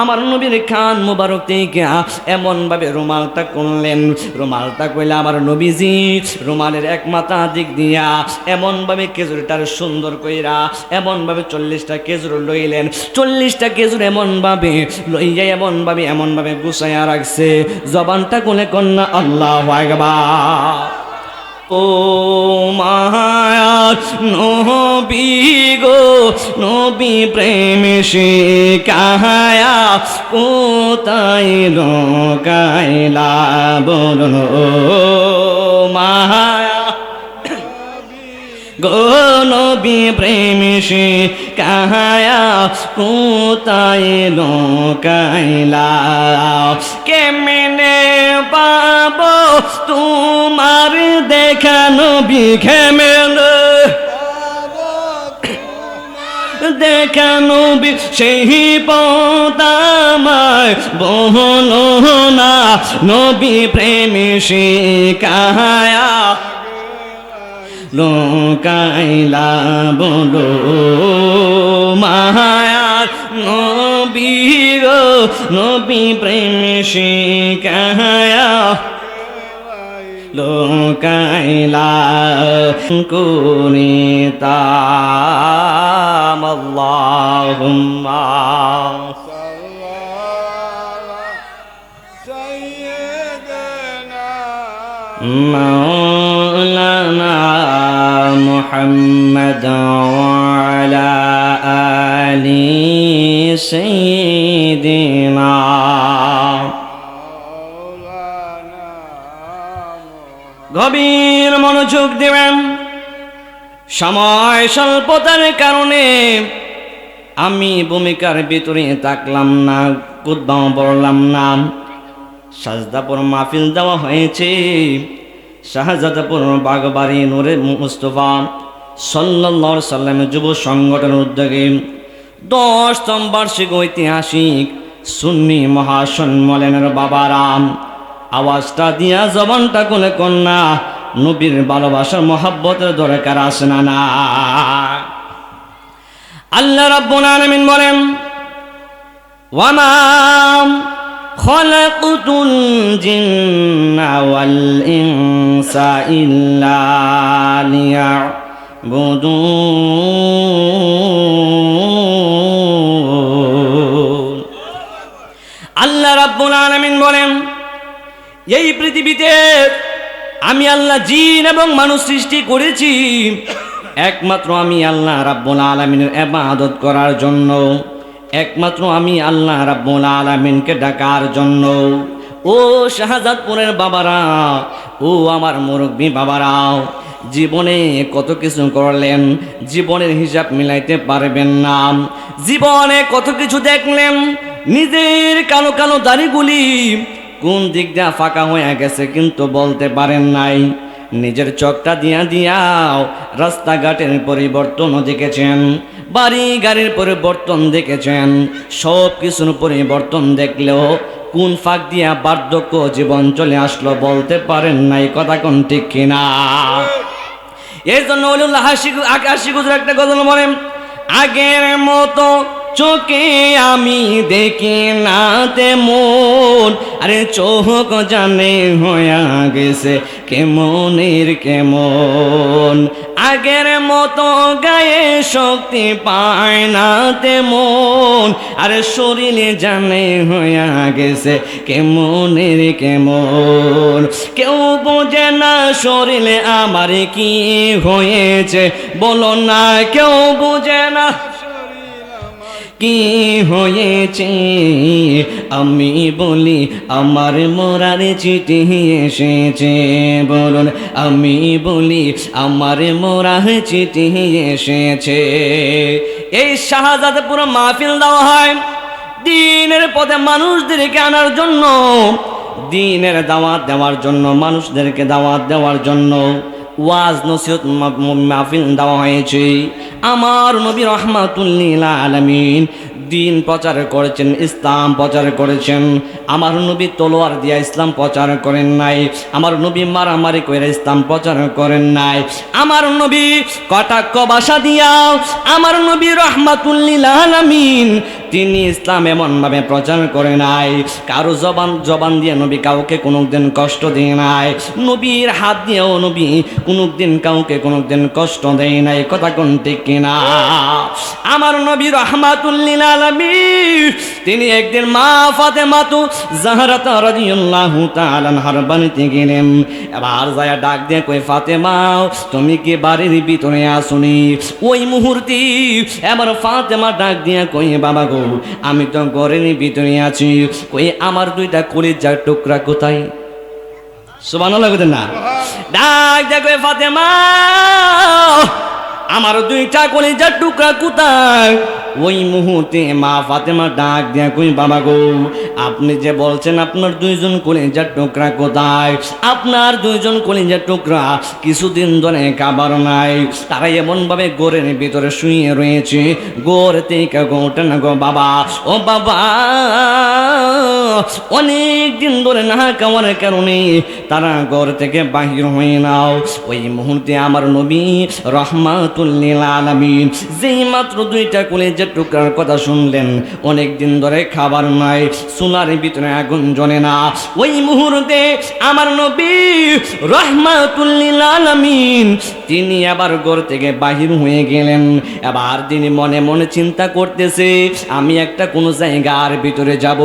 আমার নবীর কান মুবারক থেকে এমন ভাবে রুমালটা করলেন, রুমালটা কইলে আমার নবীজি রুমালের এক মাথা দিক দিয়া এমন ভাবে খেজুরটার সুন্দর কইরা এমন ভাবে 40টা খেজুর লইলেন, 40টা খেজুর এমন ভাবে লইয়া এমন ভাবে গুছাইয়া রাখছে। জবানটা কোলে কন্যা আল্লাহু আকবার। ও মায়ার নবী গো, নবী প্রেম শিখায়া কোথায় লোকাইলা বলুন। ও মায়া গো, নবী প্রেম শিখায়া কোথায় লোকাইলা, কেমনে পাবো তোমার দেখা নবী, কেমনে দেখা নবী সেই পদামায় বলো না, নবী প্রেম শিখায়া লোকাইলা বলো। মায়ার নবী গো, নবী প্রেম শিখায়া লোকাইলা কুনিতাম। আল্লাহুম্মা মাওলানা মুহাম্মদ ওয়া আলা আলি সাইয়্যিদিনা। গভীর মনোযোগ দেবেন। সময় স্বল্পতার কারণে আমি ভূমিকার ভিতরে থাকলাম না, খুতবাও পড়লাম না। সাজদাপুর মাহফিল দেওয়া হয়েছে শাহজাদাপুর বাগবাড়ি নূরে মুস্তফা সাল্লাল্লাহু আলাইহি সাল্লামের যুব সংগঠনের উদ্যোগে 10তম বার্ষিক ঐতিহাসিক সুন্নি মহাসম্মেলনের বাবারাম, আওয়াজটা দিয়া জবানটা কোলে কন্যা নবীর ভালোবাসার মহব্বতের দরকার আছে না না? আল্লাহ রাব্বুল আলামিন বলেন, ওয়ামা খালাকুতুল জিন্না ওয়াল ইনসা ইল্লা লিয়াবুদুন। আল্লাহ রাব্বুল আলামিন বলেন, এই পৃথিবীতে আমি আল্লাহ জিন এবং মানুষ সৃষ্টি করেছি একমাত্র আমি আল্লাহ রাব্বুল আলামিনের ইবাদত করার জন্য, একমাত্র আমি আল্লাহ রাব্বুল আলামিনকে ডাকার জন্য। ও শাহজাদপুরের বাবারা, ও আমার মুরব্বী বাবারা, জীবনে কত কিছু করলেন, জীবনের হিসাব মিলাইতে পারবেন না। জীবনে কত কিছু দেখলেন, নিজের কালো কালো দাড়িগুলি কোন দিক দিয়ে ফাঁকা হয়ে গেছে কিন্তু বলতে পারেন নাই। নিজের চোখটা দিয়াও রাস্তাঘাটের পরিবর্তন দেখেছেন, বাড়ি গাড়ির পরিবর্তন দেখেছেন, সব কিছুর পরিবর্তন দেখলেও কোন ফাঁক দিয়া বার্ধক্য জীবন চলে আসলো বলতে পারেন নাই। কথা কোন ঠিক কিনা? এই জন্য আকাশি গুজরা একটা গজল বলেন, আগের মতো চোখে আমি দেখি না তেমন, আরে চোখ জানে হয়ে গেছে কেমনের কেমন, আগের মতো গায়ে শক্তি পায় না তেমন, আরে শরীরে জানে হয়ে গেছে কেমনের কেমন। কেউ বোঝে না শরীরে আমার কি হয়েছে, বলো না কেউ বোঝে না কি হয়েছে। আমি বলি আমার মরার চিঠি এসেছে, বলুন আমি বলি আমার মরার চিঠি এসেছে। এই শাহজাদপুর মাহফিল দেওয়া হয় দ্বীনের পথে মানুষদেরকে আনার জন্য, দ্বীনের দাওয়াত দেওয়ার জন্য, মানুষদেরকে দাওয়াত দেওয়ার জন্য ওয়াজ নসিহত মাহফিল দেওয়া হয়েছে। আমার নবী রাহমাতুল লিল আলামিন দ্বীন প্রচার করেছেন, ইসলাম প্রচার করেছেন। আমার নবী তলোয়ার দিয়া ইসলাম প্রচার করেন নাই, আমার নবী মারামারি করে ইসলাম প্রচার করেন নাই। আমার নবী কটাক্ষ ভাষা দিয়া, আমার নবী রাহমাতুল লিল আলামিন তিনি ইসলাম এমনভাবে প্রচার করে নাই, কারো জবান দিয়ে নবী কাউকে কোনোদিন কষ্ট দিয়ে নাই, নবীর হাত দিয়েও নবী কোনোদিন কাউকে কোনোদিন কষ্ট দেয় নাই। কথা কোন ঠিক কিনা? আমার নবী রাহমাতুল লিল আলামিন, তিনি একদিন মা ফাতেমা জাহরা রাদিয়াল্লাহু তাআলা আনহার বাড়িতে গেলেন। এবার যায় ডাক দিয়ে কই, ফাতেমা তুমি কি বাড়ির ভিতরে আসুনি? ওই মুহূর্তে এবার ফাতেমা ডাক দিয়ে কই, বাবা গো আমি তো ঘরের ভিতরে আছি। কই আমার দুইটা কলিজার টুকরা কোথায়? সুবহানাল্লাহ কইতেন না? ডাক দিয়ে কই, ফাতেমা আমার দুইটা কলিজার টুকরা কোথায়? ওই মুহূর্তে মা ফাতেমা ডাক দিয়া কই, বাবা গো আপনি যে বলছেন আপনার দুইজন কলিজার টুকরা কোথায়? আপনার দুইজন কলিজার টুকরা কিছুদিন ধরে খাবার নাই, তারা এমন ভাবে গোরের ভিতরে শুয়ে রয়েছে, গোর থেকে গোটা না গো বাবা। ও বাবা অনেক দিন ধরে না খাওয়ার কারণে তারা ঘর থেকে বাহির হয়ে নাও। ওই মুহূর্তে আমার নবী রাহমাতুল লিল আলামিন যেই মাত্র দুইটা কলিজার টুকরার কথা শুনলেন, অনেক দিন ধরে খাবার নাই, চুলার ভিতরে আগুন জ্বলে না, ওই মুহূর্তে আমার নবী রাহমাতুল লিল আলামিন তিনি আবার ঘর থেকে বাহির হয়ে গেলেন। এবার তিনি মনে মনে চিন্তা করতেছে, আমি একটা কোনো জায়গার ভিতরে যাব,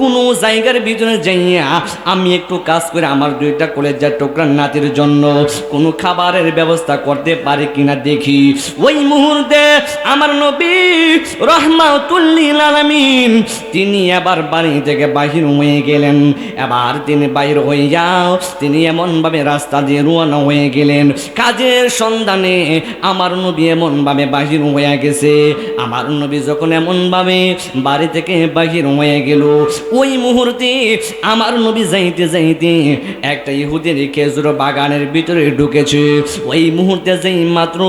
কোনো জায়গার ভিতরে যাইয়া আমি একটু কাজ করে আমার দুইটা কলিজার টুকরার নাতির জন্য কোনো খাবারের ব্যবস্থা করতে পারি কিনা দেখি। ওই মুহূর্তে আমার নবী রাহমাতুল লিল আলামিন তিনি আবার বাড়ি থেকে বাহির হয়ে গেলেন। এবার তিনি বাহির হয়ে যাও, তিনি এমন ভাবে রাস্তা দিয়ে রওনা হয়ে গেলেন কাজের সন্ধানে। আমার নবী এমন ভাবে বাহির হয়ে গেছে। আমার নবী যখন এমন ভাবে বাড়ি থেকে বাহির হয়ে গেল, ওই মুহূর্তে আমার নবী যাইতে যাইতে একটা ইহুদির খেজুর বাগানের ভিতরে ঢুকেছে। ওই মুহূর্তে যেই মাত্র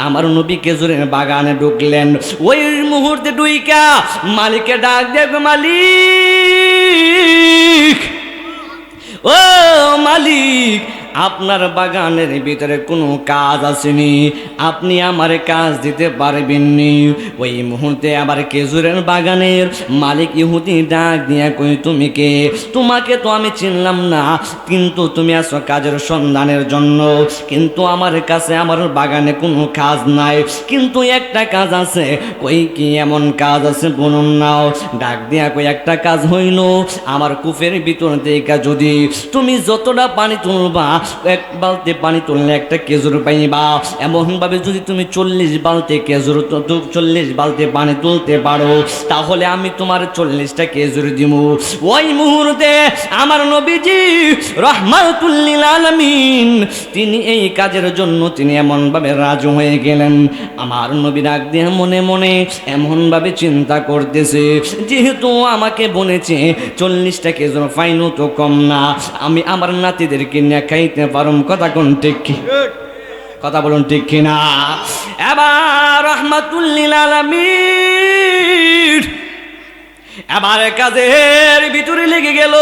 আমার নবী খেজুরের বাগানে ঢুকলেন, ওই মুহূর্তে ডুইকা মালিককে ডাক দেব, মালিক ও মালিক আপনার বাগানের ভিতরে কোনো কাজ আসেনি, আপনি আমার কাজ দিতে পারবেননি। ওই মুহূর্তে আবার খেজুরের বাগানের মালিক ইহুদি ডাক দিয়া কই, তুমি কে? তোমাকে তো আমি চিনলাম না, কিন্তু তুমি আসো কাজের সন্ধানের জন্য, কিন্তু আমার কাছে আমার বাগানে কোনো কাজ নাই, কিন্তু একটা কাজ আছে। কই কি এমন কাজ আছে বলুন নাও। ডাক দিয়া কই, একটা কাজ হইল আমার কূপের ভিতর থেকে যদি তুমি যতটা পানি তুলবা, এক বালতি পানি তুললে একটা খেজুর পাইবা, এমন ভাবে যদি তুমি 40 বালতি খেজুর 40 বালতি পানি তুলতে পারো, তাহলে আমি তোমার 40টা খেজুর দিব। ওই মুহূর্তে আমার নবীজি রাহমাতুল লিল আলামিন তিনি এই কাজের জন্য তিনি এমন ভাবে রাজি হয়ে গেলেন। আমার নবী ডাক দিয়ে মনে মনে এমন ভাবে চিন্তা করতেছে, যেহেতু আমাকে বলেছে 40টা খেজুর ফাইনও তো কম না, আমি আমার নাতিদেরকে নিয়ে খাইতে পারুম। কথা কোন ঠিক কি? কথা বলুন ঠিক কিনা? এবার রাহমাতুল লিল আলামিন এবার কাজের ভিতরে লেগে গেল।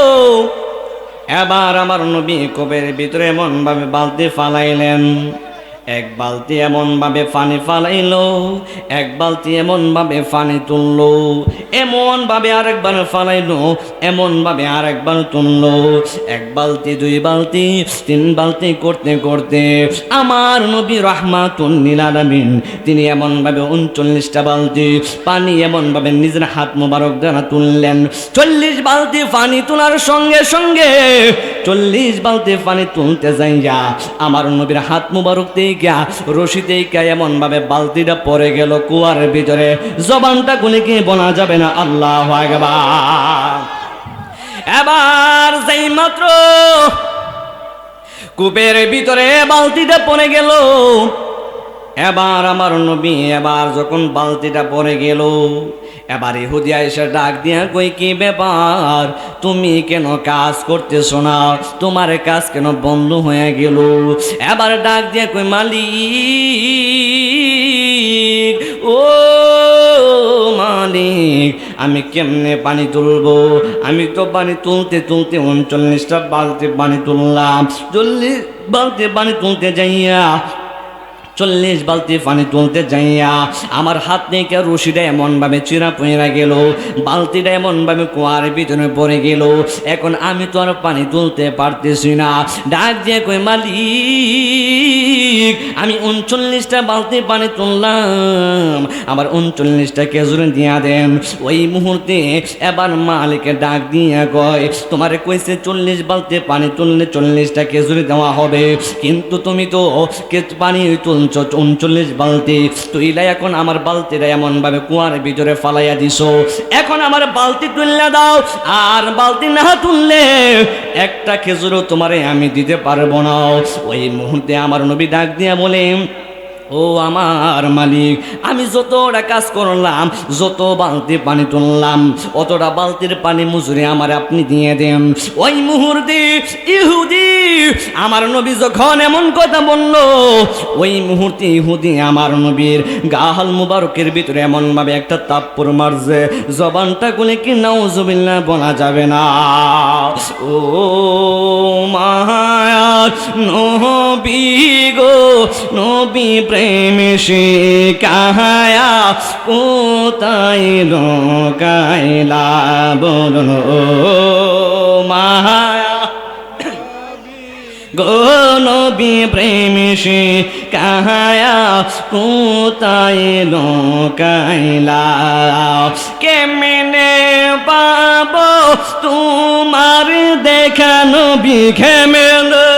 এবার আমার নবী কূপের ভিতরে এমন ভাবে বালতি ফালাইলেন, এক বালতি এমন ভাবে পানি ফালাইলো, এক বালতি এমন ভাবে পানি তুললো, এমন ভাবে আরেকবার ফালাইলো, এমন ভাবে আরেকবার তুললো। এক বালতি, দুই বালতি, তিন বালতি করতে করতে আমার নবী রাহমাতুল লিল আলামিন তিনি এমন ভাবে 39টা বালতি পানি এমন ভাবে নিজের হাত মোবারক দ্বারা তুললেন। 40 বালতি পানি তোলার সঙ্গে সঙ্গে 40 বালতি পানি তুলতে যাইয়া আমার নবীর হাত মোবারক রশিতে এমন ভাবে বালতিটা পড়ে গেল কুয়ার ভিতরে, জবানটা খুলে কি বলা যাবে না আল্লাহু আকবার। এবার যেই মাত্র কূপের ভিতরে বালতিটা পড়ে গেল, এবার আমার নবী এবার যখন বালতিটা পড়ে গেল, এবার ইহুদি এসে ডাক দিয়া কই, কি ব্যাপার তুমি কেন কাজ করতেছ না, তোমার কাজ কেন বন্ধ হয়ে গেল? এবার ডাক দিয়া কই, মালিক ও মালিক আমি কেমনে পানি তুলবো? আমি তো পানি তুলতে তুলতে 39টা বালতি পানি তুললাম, 40 বালতি পানি তুলতে যাইয়া 40 বালতি পানি তুলতে যাইয়া আমার হাত থেকে রশিটা এমনভাবে চিরা পড়ে গেল, বালতিটা এমনভাবে কুয়ার ভিতরে পড়ে গেল। এখন আমি তো আর পানি তুলতে পারতেছি না। ডাক দিয়ে কই, মালিক আমি 39টা বালতি পানি তুললাম, আমার 39টা খেজুর দিয়া দেন। ওই মুহূর্তে এবার মালিকের ডাক দিয়ে কয়, তোমারে কইছে 40 বালতি পানি তুললে 40টা খেজুর দেওয়া হবে, কিন্তু তুমি তো পানি তুলছ 39 বালতি তুইলা, এখন আমার বালতিটা এমনভাবে কুয়ার ভিতরে ফালাইয়া দিছো। এখন আমার বালতি তুললে দাও, আর বালতি না তুললে একটা খেজুরও তোমারে আমি দিতে পারবো না। ওই মুহূর্তে আমার নবী ডাক দিয়া বলে, ও আমার মালিক, আমি যতটা কাজ করলাম, যত বালতি পানি তুললাম, অতটা বালতির পানি মজুরি আমার আপনি দিয়ে দেন। ওই মুহূর্তে ইহুদি আমার নবী যখন এমন কথা বলল, ওই মুহূর্তে ইহুদি আমার নবীর গাল মুবারকের ভিতরে এমনভাবে একটা তাপ্পড় মারছে, জবানটা গুলে কি নাউজুবিল্লাহ বলা যাবে না। ও মায়ার নবী গো, নবী প্রেম শিখায়া কোথায় লোকাইলা বলো মায়া গো, নবী প্রেম শিখায়া কোথায় লোকাইলা, কেমনে পাবো তোমার দেখা নবী, কেমনে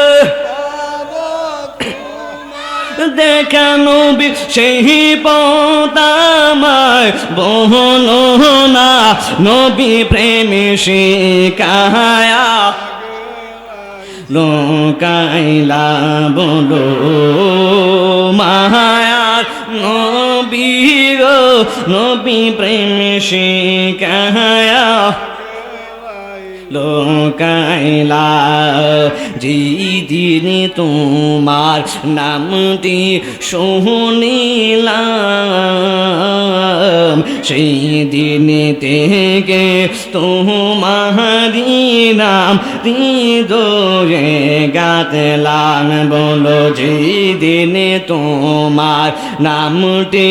দেখা নবী সেই পদামায় বলো না, নবী প্রেমে শিখায়া লোকাইলা বলো মায়ার নবী গো, নবী প্রেমে শিখায়া লোকাইলা। যেদিন তোমার নামটি শুনিলাম, সেই দিন থেকে তোমারি নাম হৃদয়ে গাঁথলাম বলো, যেদিন তোমার নামটি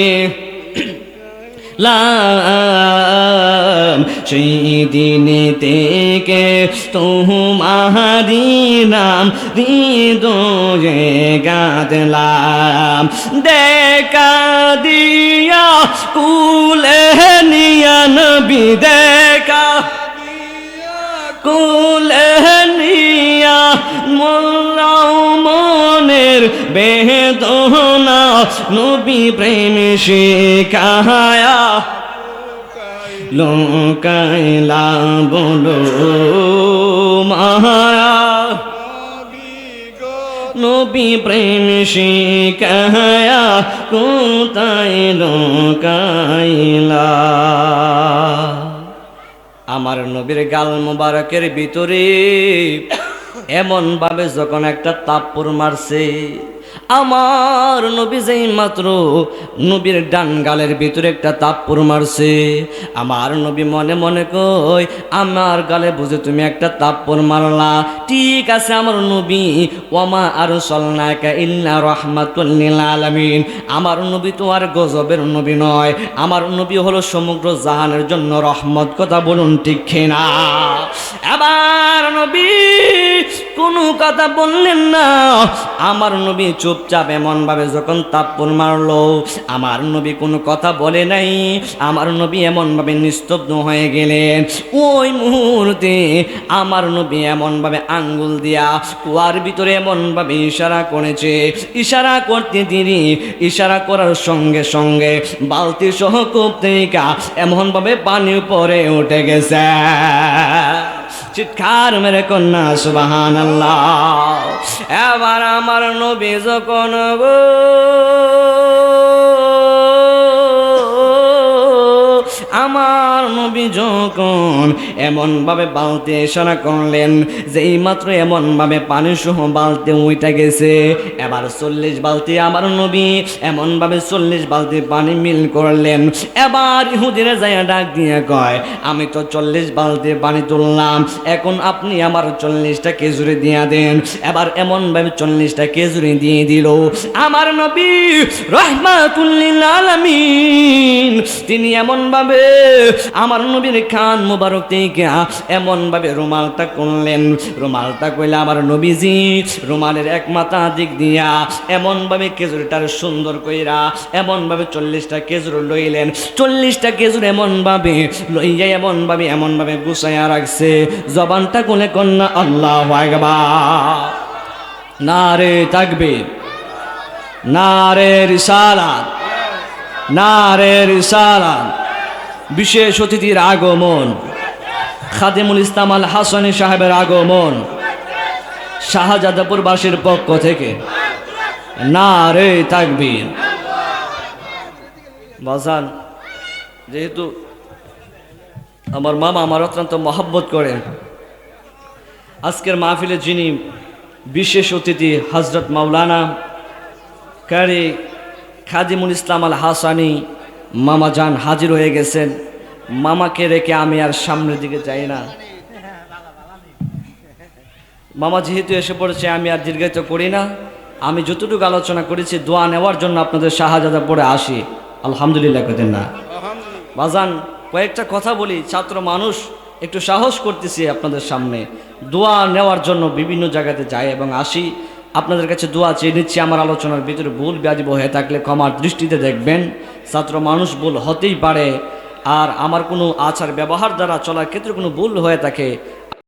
সেই দিন থেকে তোমারি নাম হৃদয়ে গাঁথলাম। দেখা দিয়া কুলে নিয়া নবী, দেখা কুলে নিয়া মোল্লাও মনের বেদনা, নবী প্রেম শিখায়া লোকাইলা বলো মায়া, নবী প্রেম শিখায়া কোথায় লোকাইলা। আমার নবীর গাল মুবারকের ভিতরে এমন ভাবে যখন একটা তাপ্পড় মারছে, আমার নবী যেই মাত্র নবীর ডান গালের ভিতরে একটা তাপ্পড় মারছে, আমার নবী মনে মনে কই, আমার গালে বুঝে তুমি একটা তাপ্পড় মারলা, ঠিক আছে আমার নবী, ওমা আরসালনাকা ইল্লা রাহমাতুল লিল আলামিন, আমার নবী তো আর গজবের নবী নয়, আমার নবী হলো সমগ্র জাহানের জন্য রহমত। কথা বলুন ঠিক কিনা? এবার নবী কোনো কথা বললেন না, আমার নবী চুপচাপ এমনভাবে যখন তাপ্পড় মারলো, আমার নবী কোনো কথা বলে নাই, আমার নবী এমনভাবে নিস্তব্ধ হয়ে গেলেন। ওই মুহূর্তে আমার নবী এমনভাবে আঙ্গুল দিয়া কুয়ার ভিতরে এমনভাবে ইশারা করেছে, ইশারা করতে দেরি, ইশারা করার সঙ্গে সঙ্গে বালতি সহ কূপ থেকে এমনভাবে পানি উপরে উঠে গেছে। চিৎকার মেরে কন্যা সুবহানাল্লাহ। এবার আমার নবী যখন আমার নবী যখন এমনভাবে বালতি ইশারা করলেন যে এইমাত্র এমনভাবে পানি সহ বালতি উইটা গেছে, এবার 40 বালতি আমার নবী এমনভাবে 40 বালতি পানি মিল করলেন। এবার ইহুদিরা যাইয়া ডাক দিয়ে কয়, আমি তো 40 বালতি পানি তুললাম, এখন আপনি আমার 40টা খেজুরি দিয়া দেন। এবার এমনভাবে 40টা খেজুরি দিয়ে দিল। আমার নবী রাহমাতুল লিল আলামিন তিনি এমনভাবে আমার নবীর কান মোবারক থেকে এমনভাবে রুমালটা করলেন। রুমালটা কইলে আমার নবীজি রুমালের এক মাথা দিক দিয়া এমনভাবে খেজুরটার সুন্দর কইরা এমনভাবে 40টা খেজুর লইলেন। 40টা খেজুর এমনভাবে লইয়া এমনভাবে গুছাইয়া রাখছে। জবানটা কোলে কন্যা আল্লাহু আকবার। নারে তাকবীর, নারে রিসালাত, নারে রিসালাত। বিশেষ অতিথির আগমন, খাদিমুল ইসলাম আল হাসানী সাহেবের আগমন শাহজাদাপুরবাসীর পক্ষ থেকে। নারে তাকবীর। বাজান, যেহেতু আমার মামা আমার অত্যন্ত মহব্বত করেন, আজকের মাহফিলে যিনি বিশেষ অতিথি হযরত মাওলানা কারি খাদিমুল ইসলাম আল হাসানী মামা জান হাজির হয়ে গেছেন। মামাকে রেখে আমি আর সামনের দিকে যাই না। মামা যেহেতু এসে পড়েছে আমি আর দীর্ঘায়িত করি না। আমি যতটুকু আলোচনা করেছি দোয়া নেওয়ার জন্য আপনাদের শাহজাদা পড়ে আসি। আলহামদুলিল্লাহ কেন না বাজান, কয়েকটা কথা বলি। ছাত্র মানুষ একটু সাহস করতেছি আপনাদের সামনে, দোয়া নেওয়ার জন্য বিভিন্ন জায়গাতে যাই এবং আসি। আপনাদের কাছে দোয়া চেয়ে নিচ্ছি। আমার আলোচনার ভিতরে ভুল ব্যাজিব হয়ে থাকলে ক্ষমার দৃষ্টিতে দেখবেন। ছাত্র মানুষ ভুল হতেই পারে, আর আমার কোনো আচার ব্যবহার দ্বারা চলার ক্ষেত্রে কোনো ভুল হয়ে থাকে